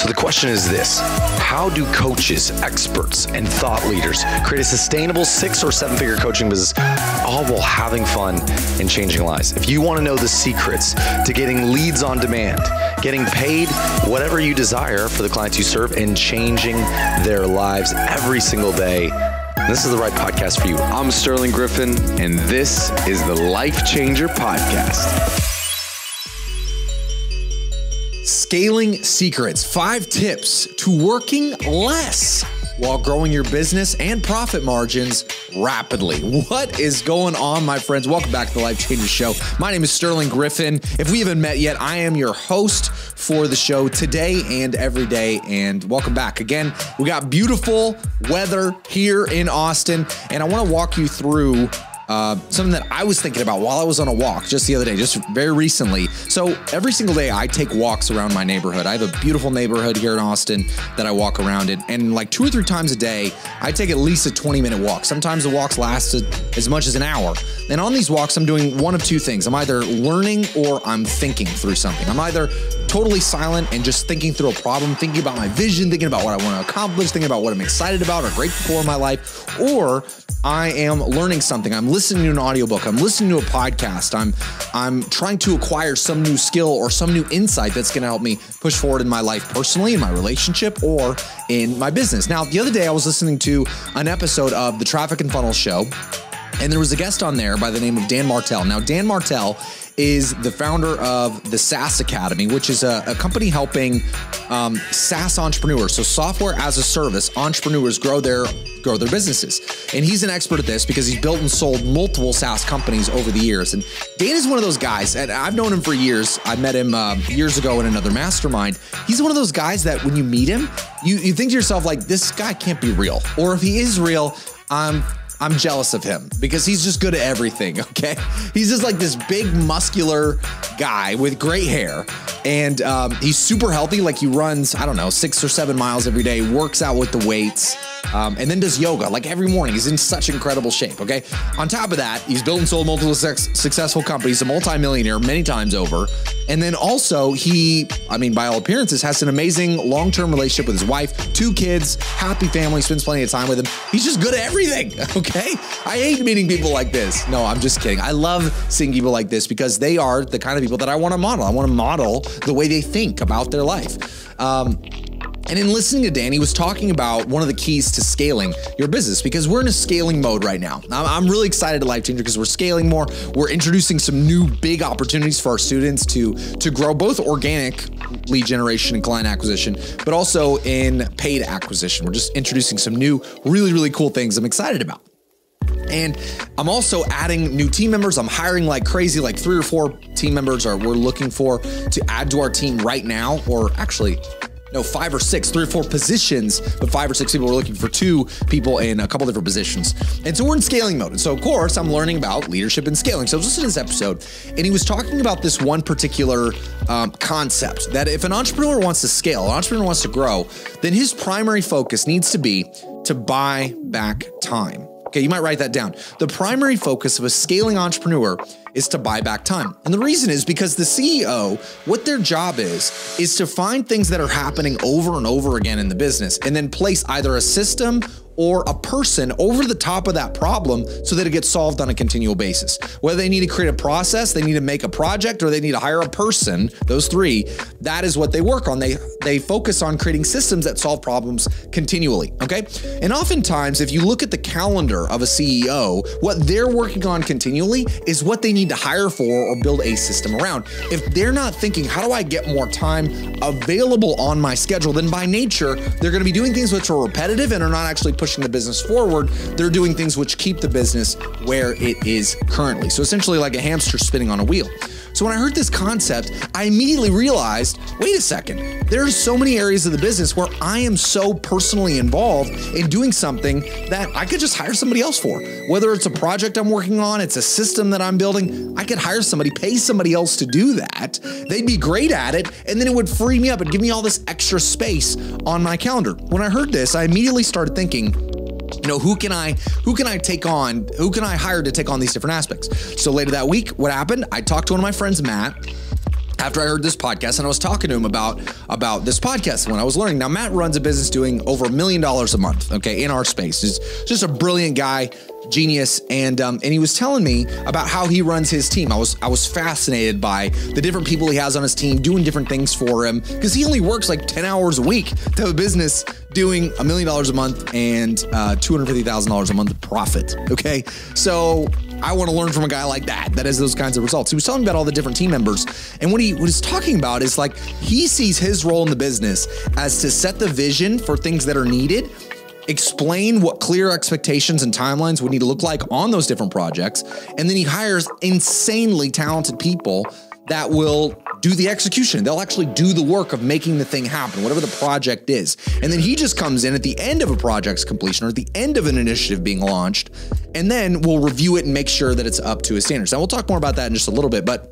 So the question is this: how do coaches, experts, and thought leaders create a sustainable 6 or 7 figure coaching business, all while having fun and changing lives? If you want to know the secrets to getting leads on demand, getting paid whatever you desire for the clients you serve, and changing their lives every single day, this is the right podcast for you. I'm Sterling Griffin, and this is the Life Changer Podcast. Scaling secrets, 5 tips to working less while growing your business and profit margins rapidly. What is going on, my friends? Welcome back to the Life Changer Show. My name is Sterling Griffin. If we haven't met yet, I am your host for the show today and every day. And welcome back. Again, we got beautiful weather here in Austin, and I want to walk you through something that I was thinking about while I was on a walk just the other day, just very recently. So every single day I take walks around my neighborhood. I have a beautiful neighborhood here in Austin that I walk around in. And like 2 or 3 times a day, I take at least a 20-minute walk. Sometimes the walks last as much as an hour. And on these walks, I'm doing one of 2 things. I'm either learning or I'm thinking through something. I'm either totally silent and just thinking through a problem, thinking about my vision, thinking about what I want to accomplish, thinking about what I'm excited about or grateful for in my life, or I am learning something. I'm listening to an audiobook. I'm listening to a podcast. I'm trying to acquire some new skill or some new insight that's going to help me push forward in my life personally, in my relationship, or in my business. Now, the other day I was listening to an episode of the Traffic and Funnel Show, and there was a guest on there by the name of Dan Martell. Now, Dan Martell is the founder of the SaaS Academy, which is a company helping SaaS entrepreneurs, so software as a service entrepreneurs grow their businesses. And he's an expert at this because he's built and sold multiple SaaS companies over the years. And Dan is one of those guys, and I've known him for years. I met him years ago in another mastermind. He's one of those guys that when you meet him, you think to yourself, like, this guy can't be real. Or if he is real, I'm jealous of him because he's just good at everything, okay? He's just like this big, muscular guy with great hair, and he's super healthy. Like, he runs, 6 or 7 miles every day, works out with the weights, and then does yoga like every morning. He's in such incredible shape, okay? On top of that, he's built and sold multiple successful companies, a multimillionaire many times over. And then also by all appearances, has an amazing long-term relationship with his wife, 2 kids, happy family, spends plenty of time with him. He's just good at everything, okay? I hate meeting people like this. No, I'm just kidding. I love seeing people like this because they are the kind of people that I want to model. I want to model the way they think about their life. And in listening to Dan, he was talking about one of the keys to scaling your business, because we're in a scaling mode right now. I'm really excited at Life Changer because we're scaling more. We're introducing some new big opportunities for our students to grow both organic lead generation and client acquisition, but also in paid acquisition. We're just introducing some new, really, really cool things I'm excited about. And I'm also adding new team members. I'm hiring like crazy, like 3 or 4 team members we're looking for to add to our team right now, or actually, no, 5 or 6, 3 or 4 positions, but 5 or 6 people. We're looking for 2 people in a couple different positions. And so we're in scaling mode. And so of course I'm learning about leadership and scaling. So I was listening to this episode, and he was talking about this one particular concept that if an entrepreneur wants to scale, an entrepreneur wants to grow, then his primary focus needs to be to buy back time. Okay, you might write that down. The primary focus of a scaling entrepreneur is to buy back time. And the reason is because the CEO, what their job is to find things that are happening over and over again in the business and then place either a system or a person over the top of that problem so that it gets solved on a continual basis. Whether they need to create a process, they need to make a project, or they need to hire a person, those 3, that is what they work on. They focus on creating systems that solve problems continually, okay? And oftentimes, if you look at the calendar of a CEO, what they're working on continually is what they need to hire for or build a system around. If they're not thinking, how do I get more time available on my schedule, then by nature, they're gonna be doing things which are repetitive and are not actually pushing the business forward. They're doing things which keep the business where it is currently. So essentially like a hamster spinning on a wheel. So when I heard this concept, I immediately realized, wait a second, there are so many areas of the business where I am so personally involved in doing something that I could just hire somebody else for. Whether it's a project I'm working on, it's a system that I'm building, I could hire somebody, pay somebody else to do that. They'd be great at it, and then it would free me up and give me all this extra space on my calendar. When I heard this, I immediately started thinking, who can I hire to take on these different aspects? So later that week, what happened? I talked to one of my friends, Matt, after I heard this podcast, and I was talking to him about this podcast when I was learning. Now, Matt runs a business doing over $1 million a month, okay, in our space. He's just a brilliant guy, genius, and he was telling me about how he runs his team. I was fascinated by the different people he has on his team doing different things for him, because he only works like 10 hours a week to have a business doing $1 million a month and $250,000 a month of profit, okay? So I want to learn from a guy like that has those kinds of results. He was telling me about all the different team members, and what he was talking about is like he sees his role in the business as to set the vision for things that are needed, explain what clear expectations and timelines would need to look like on those different projects, and then he hires insanely talented people that will do the execution. They'll actually do the work of making the thing happen, whatever the project is. And then he just comes in at the end of a project's completion or at the end of an initiative being launched, and then we'll review it and make sure that it's up to his standards. Now, we'll talk more about that in just a little bit, but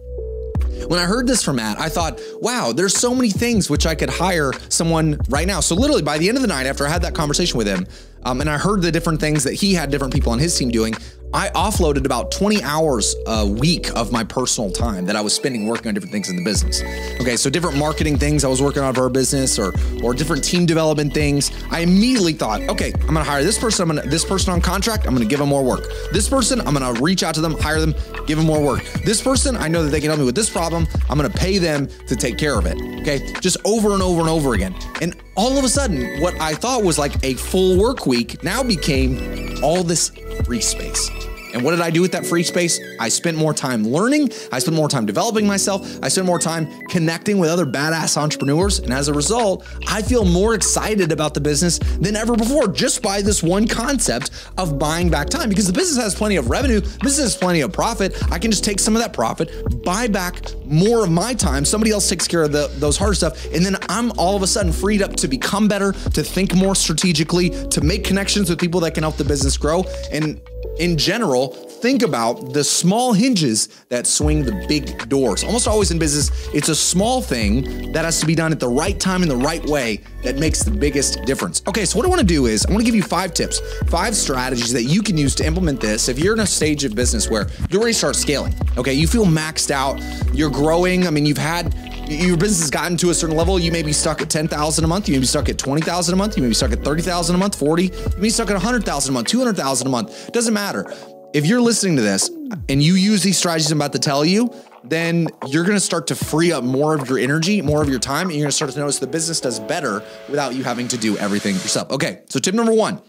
when I heard this from Matt, I thought, wow, there's so many things which I could hire someone right now. So literally by the end of the night, after I had that conversation with him, and I heard the different things that he had different people on his team doing, I offloaded about 20 hours a week of my personal time that I was spending working on different things in the business. Okay, so different marketing things I was working on for our business, or different team development things. I immediately thought, okay, I'm gonna hire this person. This person on contract, I'm gonna give them more work. This person, I'm gonna reach out to them, hire them, give them more work. This person, I know that they can help me with this problem. I'm gonna pay them to take care of it. Okay, just over and over and over again. And all of a sudden, what I thought was like a full work week now became all this free space. And what did I do with that free space? I spent more time learning. I spent more time developing myself. I spent more time connecting with other badass entrepreneurs. And as a result, I feel more excited about the business than ever before, just by this one concept of buying back time, because the business has plenty of revenue. The business has plenty of profit. I can just take some of that profit, buy back more of my time. Somebody else takes care of those hard stuff. And then I'm all of a sudden freed up to become better, to think more strategically, to make connections with people that can help the business grow. And in general, think about the small hinges that swing the big doors. Almost always in business, it's a small thing that has to be done at the right time in the right way that makes the biggest difference. Okay, so what I want to do is I want to give you 5 tips, 5 strategies that you can use to implement this if you're in a stage of business where you're ready to start scaling. Okay, you feel maxed out, you're growing. I mean, your business has gotten to a certain level. You may be stuck at 10,000 a month. You may be stuck at 20,000 a month. You may be stuck at 30,000 a month, 40. You may be stuck at 100,000 a month, 200,000 a month. It doesn't matter. If you're listening to this and you use these strategies I'm about to tell you, then you're going to start to free up more of your energy, more of your time, and you're going to start to notice the business does better without you having to do everything yourself. Okay, so tip number 1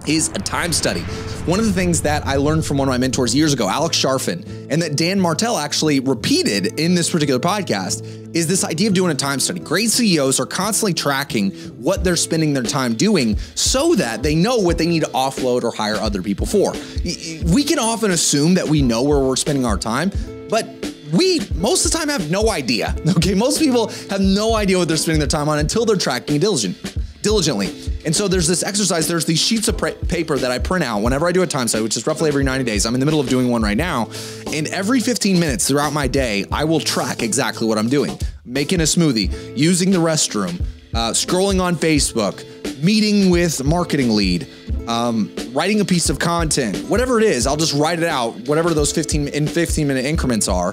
is a time study. One of the things that I learned from one of my mentors years ago, Alex Sharfin, and that Dan Martell actually repeated in this particular podcast, is this idea of doing a time study. Great CEOs are constantly tracking what they're spending their time doing so that they know what they need to offload or hire other people for. We can often assume that we know where we're spending our time, but we most of the time have no idea. Okay, most people have no idea what they're spending their time on until they're tracking diligently. And so there's this exercise, there's these sheets of paper that I print out whenever I do a time study, which is roughly every 90 days. I'm in the middle of doing one right now. And every 15 minutes throughout my day, I will track exactly what I'm doing. Making a smoothie, using the restroom, scrolling on Facebook, meeting with marketing lead, writing a piece of content, whatever it is, I'll just write it out, whatever those 15-minute increments are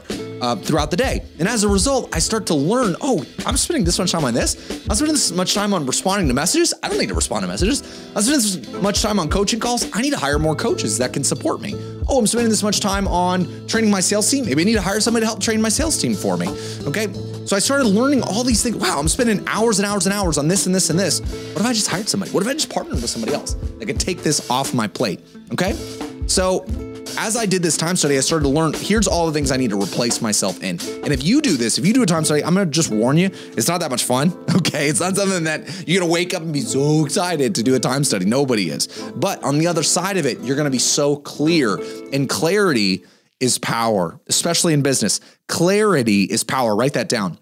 throughout the day. And as a result, I start to learn, oh, I'm spending this much time on this. I'm spending this much time on responding to messages. I don't need to respond to messages. I'm spending this much time on coaching calls. I need to hire more coaches that can support me. Oh, I'm spending this much time on training my sales team. Maybe I need to hire somebody to help train my sales team for me. Okay. So I started learning all these things. Wow, I'm spending hours and hours and hours on this and this and this. What if I just hired somebody? What if I just partnered with somebody else that could take this off my plate? Okay. So as I did this time study, I started to learn, here's all the things I need to replace myself in. And if you do this, if you do a time study, I'm going to just warn you, it's not that much fun. Okay. It's not something that you're going to wake up and be so excited to do a time study. Nobody is. But on the other side of it, you're going to be so clear, and clarity is power, especially in business. Clarity is power. Write that down.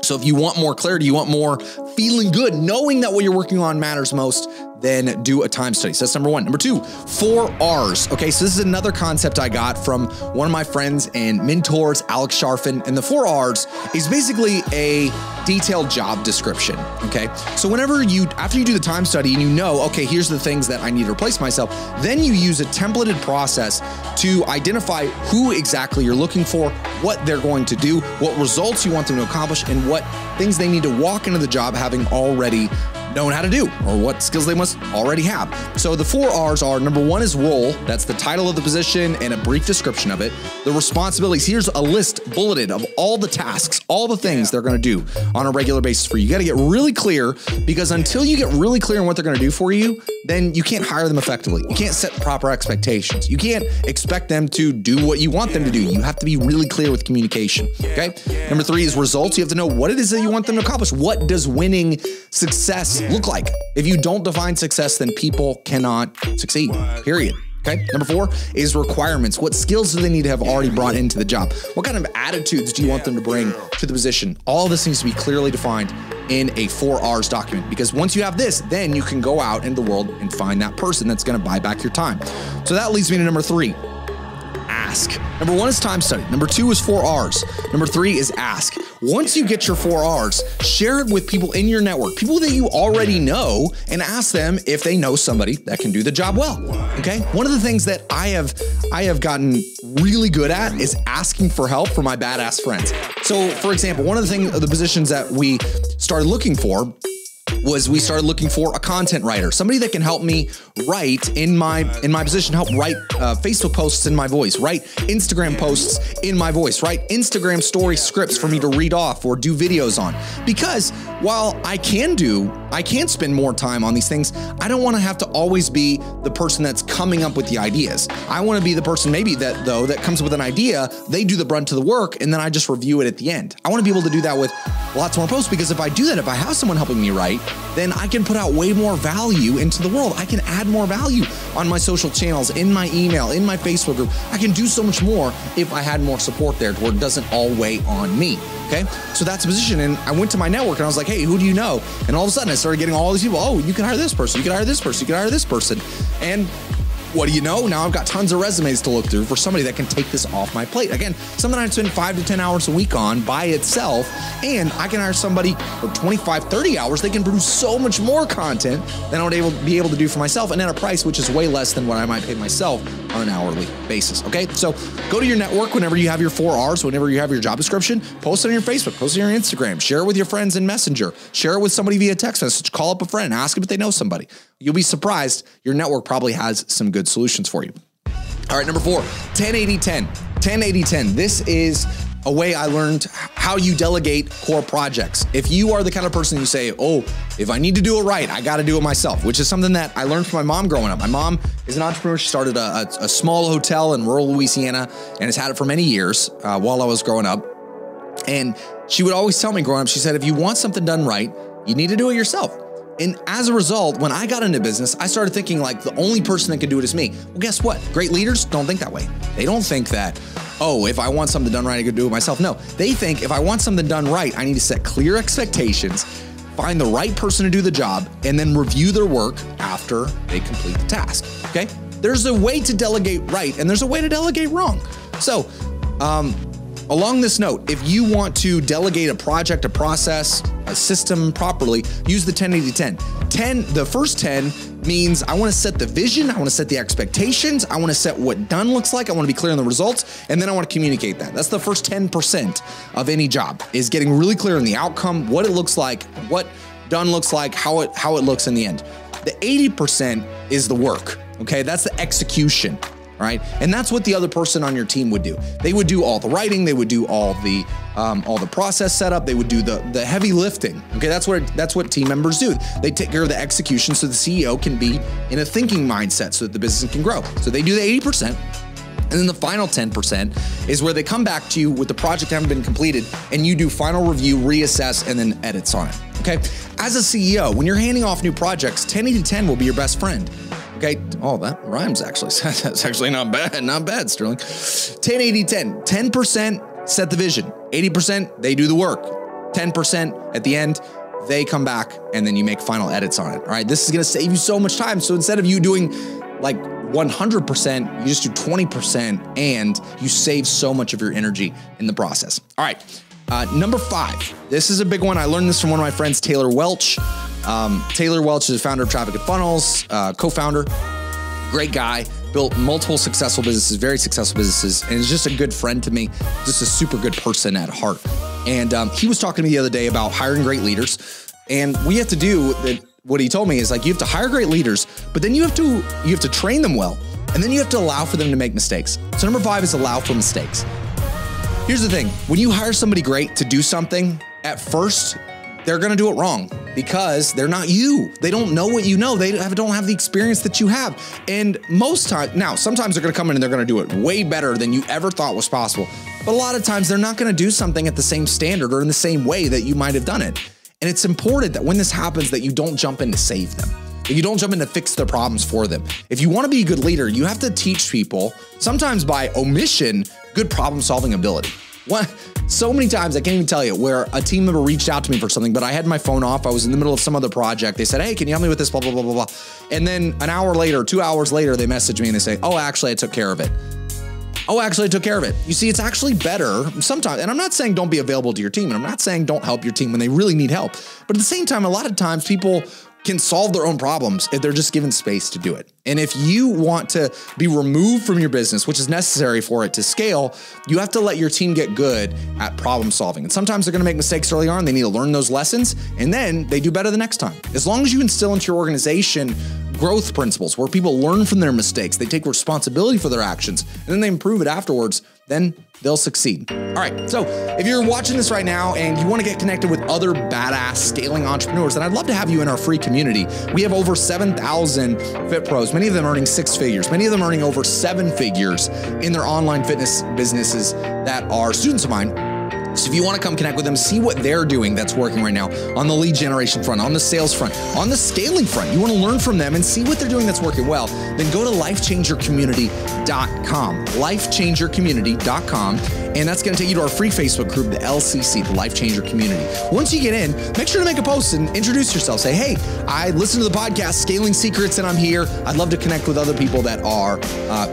So if you want more clarity, you want more feeling good, knowing that what you're working on matters most, then do a time study. So that's number one. Number two, 4 R's. Okay, so this is another concept I got from one of my friends and mentors, Alex Sharfin. And the 4 R's is basically a detailed job description. Okay, so after you do the time study and you know, okay, here's the things that I need to replace myself, then you use a templated process to identify who exactly you're looking for, what they're going to do, what results you want them to accomplish, and what things they need to walk into the job having already known how to do, or what skills they must already have. So the 4 R's are, number one is role. That's the title of the position and a brief description of it. The responsibilities, here's a list bulleted of all the tasks, all the things they're gonna do on a regular basis for you. You gotta get really clear, because until you get really clear on what they're gonna do for you, then you can't hire them effectively. You can't set proper expectations. You can't expect them to do what you want them to do. You have to be really clear with communication, okay? Number 3 is results. You have to know what it is that you want them to accomplish. What does winning success look like? If you don't define success, then people cannot succeed, period. Okay. Number 4 is requirements. What skills do they need to have already brought into the job? What kind of attitudes do you want them to bring to the position? All this needs to be clearly defined in a 4 R's document, because once you have this, then you can go out in the world and find that person that's going to buy back your time. So that leads me to number 3. Ask. Number 1 is time study. Number 2 is 4 R's. Number 3 is ask. Once you get your 4 R's, share it with people in your network, people that you already know, and ask them if they know somebody that can do the job well. Okay. One of the things that I have gotten really good at is asking for help from my badass friends. So for example, one of the positions that we started looking for was we started looking for a content writer, somebody that can help me write in my position, help write Facebook posts in my voice, write Instagram posts in my voice, write Instagram story scripts for me to read off or do videos on. Because while I can spend more time on these things, I don't want to have to always be the person that's coming up with the ideas. I want to be the person maybe that comes up with an idea, they do the brunt of the work, and then I just review it at the end. I want to be able to do that with lots more posts, because if I do that, if I have someone helping me write, then I can put out way more value into the world. I can add more value on my social channels, in my email, in my Facebook group. I can do so much more if I had more support there where it doesn't all weigh on me. Okay, so that's a position. And I went to my network and I was like, hey, who do you know? And all of a sudden I started getting all these people. Oh, you can hire this person. You can hire this person. You can hire this person. And what do you know? Now I've got tons of resumes to look through for somebody that can take this off my plate. Again, something I'd spend 5 to 10 hours a week on by itself, and I can hire somebody for 25, 30 hours. They can produce so much more content than I would be able to do for myself, and at a price which is way less than what I might pay myself on an hourly basis. Okay, so go to your network whenever you have your 4 R's, whenever you have your job description, post it on your Facebook, post it on your Instagram, share it with your friends in Messenger, share it with somebody via text message, call up a friend, ask them if they know somebody. You'll be surprised. Your network probably has some good solutions for you. All right, number 4, 10-80-10. 10-80-10. This is a way I learned how you delegate core projects. If you are the kind of person you say, oh, if I need to do it right, I got to do it myself, which is something that I learned from my mom growing up. My mom is an entrepreneur. She started a small hotel in rural Louisiana and has had it for many years while I was growing up. And she would always tell me growing up, she said, if you want something done right, you need to do it yourself. And as a result, when I got into business, I started thinking like the only person that can do it is me. Well, guess what? Great leaders don't think that way. They don't think that, oh, if I want something done right, I could do it myself. No, they think if I want something done right, I need to set clear expectations, find the right person to do the job, and then review their work after they complete the task, okay? There's a way to delegate right, and there's a way to delegate wrong. So, along this note, if you want to delegate a project, a process, a system properly, use the 10-80-10. The first 10 means I want to set the vision, I want to set the expectations, I want to set what done looks like, I want to be clear on the results, and then I want to communicate that. That's the first 10% of any job, is getting really clear on the outcome, what it looks like, what done looks like, how it looks in the end. The 80% is the work, okay? That's the execution. All right. And that's what the other person on your team would do. They would do all the writing. They would do all the process setup. They would do the heavy lifting. Okay. That's what team members do. They take care of the execution so the CEO can be in a thinking mindset so that the business can grow. So they do the 80%. And then the final 10% is where they come back to you with the project having been completed and you do final review, reassess, and then edits on it. Okay. As a CEO, when you're handing off new projects, 10-80-10 will be your best friend. Okay. Oh, that rhymes actually. That's actually not bad. Not bad, Sterling. 10-80-10. 10% set the vision. 80% they do the work. 10% at the end, they come back and then you make final edits on it. All right. This is going to save you so much time. So instead of you doing like 100%, you just do 20% and you save so much of your energy in the process. All right. Number 5, this is a big one. I learned this from one of my friends, Taylor Welch. Taylor Welch is the founder of Traffic and Funnels, co-founder, great guy, built multiple successful businesses, very successful businesses, and is just a good friend to me, just a super good person at heart. And he was talking to me the other day about hiring great leaders. And we have to do what he told me is like, you have to hire great leaders, but then you have to train them well. And then you have to allow for them to make mistakes. So number 5 is allow for mistakes. Here's the thing. When you hire somebody great to do something, at first, they're going to do it wrong because they're not you. They don't know what you know. They don't have the experience that you have. And most times, now, sometimes they're going to come in and they're going to do it way better than you ever thought was possible. But a lot of times they're not going to do something at the same standard or in the same way that you might have done it. And it's important that when this happens, that you don't jump in to save them. You don't jump in to fix their problems for them. If you want to be a good leader, you have to teach people, sometimes by omission, good problem-solving ability. So many times, I can't even tell you, where a team member reached out to me for something, but I had my phone off. I was in the middle of some other project. They said, hey, can you help me with this, blah, blah, blah, blah, blah. And then an hour later, 2 hours later, they message me and they say, oh, actually, I took care of it. Oh, actually, I took care of it. You see, it's actually better sometimes. And I'm not saying don't be available to your team. And I'm not saying don't help your team when they really need help. But at the same time, a lot of times people can solve their own problems if they're just given space to do it. And if you want to be removed from your business, which is necessary for it to scale, you have to let your team get good at problem solving. And sometimes they're going to make mistakes early on. They need to learn those lessons, and then they do better the next time. As long as you instill into your organization growth principles where people learn from their mistakes, they take responsibility for their actions, and then they improve it afterwards, then they'll succeed. All right, so if you're watching this right now and you want to get connected with other badass scaling entrepreneurs, then I'd love to have you in our free community. We have over 7,000 Fit Pros, many of them earning 6 figures, many of them earning over 7 figures in their online fitness businesses that are students of mine. So if you want to come connect with them, see what they're doing that's working right now on the lead generation front, on the sales front, on the scaling front, you want to learn from them and see what they're doing that's working well, then go to lifechangercommunity.com, lifechangercommunity.com, and that's going to take you to our free Facebook group, the LCC, the Life Changer Community. Once you get in, make sure to make a post and introduce yourself. Say, hey, I listen to the podcast, Scaling Secrets, and I'm here. I'd love to connect with other people that are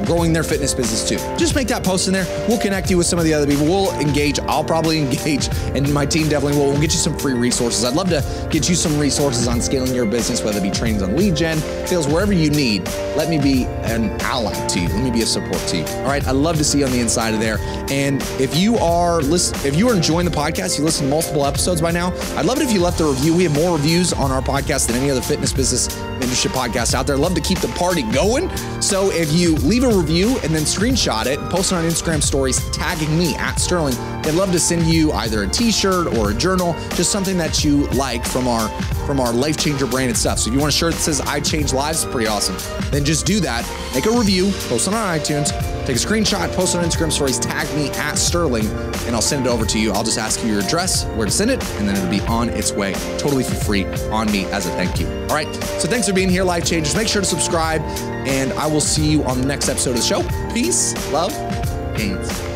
growing their fitness business too. Just make that post in there. We'll connect you with some of the other people. We'll engage. I'll probably engage, and my team definitely will. We'll get you some free resources. I'd love to get you some resources on scaling your business, whether it be trainings on lead gen, sales, wherever you need. Let me be an ally to you. Let me be a support to you. All right. I'd love to see you on the inside of there. And if you are enjoying the podcast, you listen to multiple episodes by now, I'd love it if you left a review. We have more reviews on our podcast than any other fitness business membership podcast out there. I'd love to keep the party going. So if you leave a review and then screenshot it, post it on Instagram stories, tagging me at Sterling, I'd love to send you either a t-shirt or a journal, just something that you like from our Life Changer branded stuff. So if you want a shirt that says I change lives, pretty awesome. Then just do that. Make a review, post it on iTunes, take a screenshot, post it on Instagram stories, tag me at Sterling, and I'll send it over to you. I'll just ask you your address, where to send it, and then it'll be on its way totally for free on me as a thank you. All right. So thanks for being here, Life Changers. Make sure to subscribe, and I will see you on the next episode of the show. Peace, love, gains.